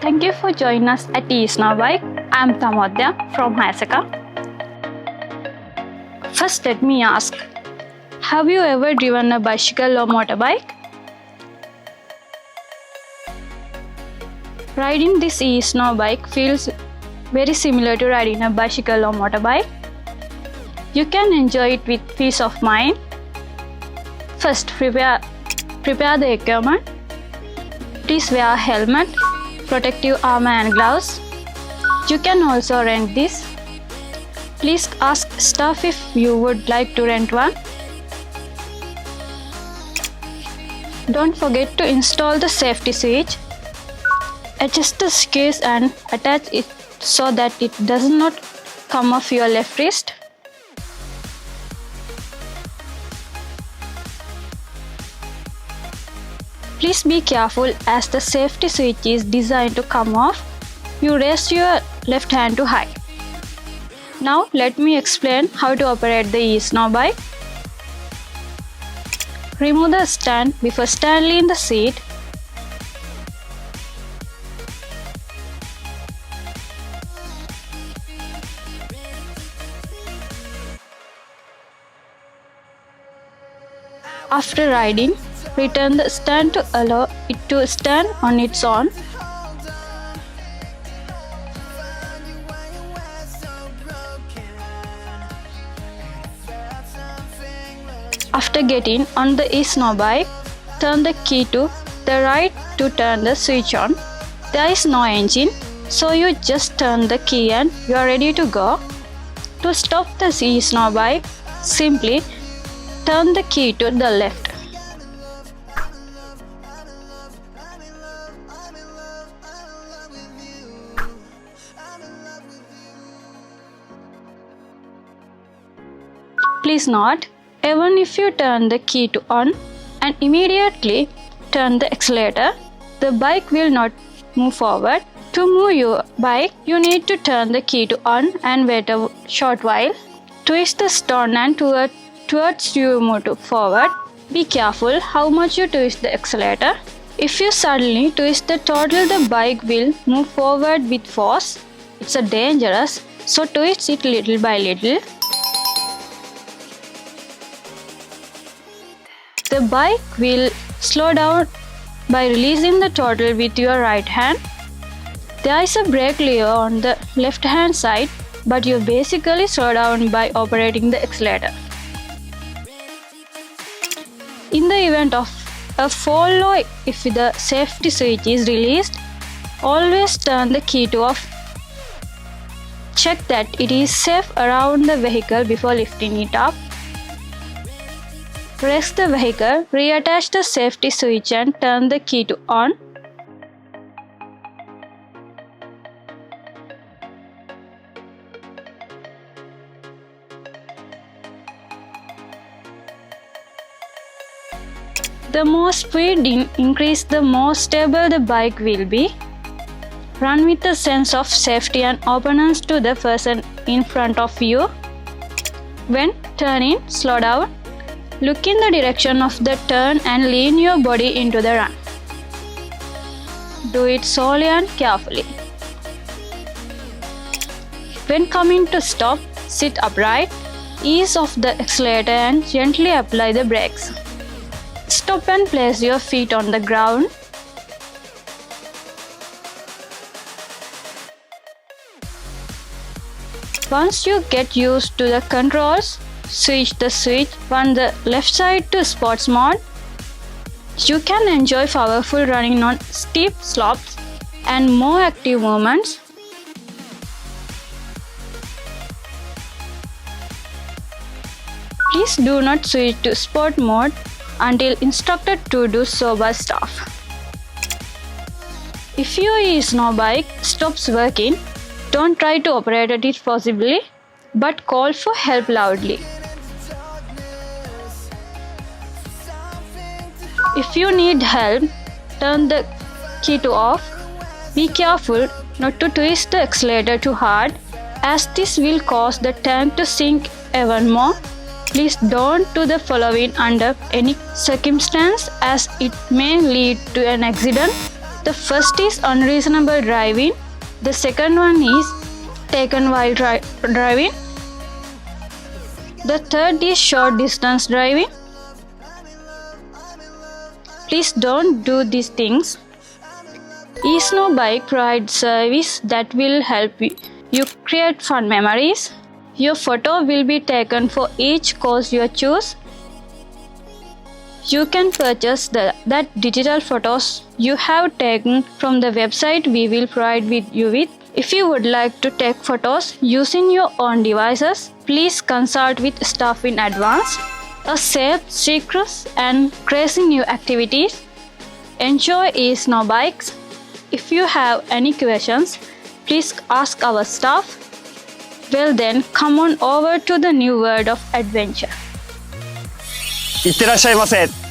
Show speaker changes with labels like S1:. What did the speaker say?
S1: Thank you for joining us at e-SNOW Bike. I am Tamodya from Hayasaka. First, let me ask, have you ever driven a bicycle or motorbike? Riding this e-SNOW bike feels very similar to riding a bicycle or motorbike. You can enjoy it with peace of mind. First, prepare the equipment. Please wear a helmet, protective armor and gloves. You can also rent this. Please ask staff if you would like to rent one. Don't forget to install the safety switch. Adjust the screws and attach it so that it does not come off your left wrist. Please be careful as the safety switch is designed to come off. You raise your left hand to high. Now let me explain how to operate the e-SNOW bike. Remove the stand before standing in the seat. After riding, return the stand to allow it to stand on its own. After getting on the e-SNOW bike, turn the key to the right to turn the switch on. There is no engine, so you just turn the key and you are ready to go. To stop the e-SNOW bike, simply turn the key to the left. Please note, even if you turn the key to on and immediately turn the accelerator, the bike will not move forward. To move your bike, you need to turn the key to on and wait a short while. Twist the stone and towards you move forward. Be careful how much you twist the accelerator. If you suddenly twist the throttle, the bike will move forward with force. It's dangerous, so twist it little by little. The bike will slow down by releasing the throttle with your right hand. There is a brake lever on the left hand side, but you basically slow down by operating the accelerator. In the event of a fall or if the safety switch is released, always turn the key to off. Check that it is safe around the vehicle before lifting it up. Raise the vehicle, reattach the safety switch and turn the key to on. The more speed increase, the more stable the bike will be. Run with a sense of safety and openness to the person in front of you. When turning, slow down. Look in the direction of the turn and lean your body into the run. Do it slowly and carefully. When coming to stop, sit upright, ease off the accelerator and gently apply the brakes. Stop and place your feet on the ground. Once you get used to the controls, switch the switch on the left side to sports mode. You can enjoy powerful running on steep slopes and more active movements. Please do not switch to sport mode until instructed to do so by staff. If your e-SNOW bike stops working, don't try to operate it forcibly, but call for help loudly. If you need help, turn the key to off. Be careful not to twist the accelerator too hard, as this will cause the tank to sink even more. Please don't do the following under any circumstance, as it may lead to an accident. The first is unreasonable driving. The second one is taken while driving. The third is short distance driving. Please don't do these things. e-SNOW bike provides service that will help you create fun memories. Your photo will be taken for each course you choose. You can purchase that digital photos you have taken from the website we will provide you with. If you would like to take photos using your own devices, please consult with staff in advance. A safe, secret and crazy new activities. Enjoy e-SNOW bikes. If you have any questions, please ask our staff. Well then, come on over to the new world of adventure.
S2: いってらっしゃいませ。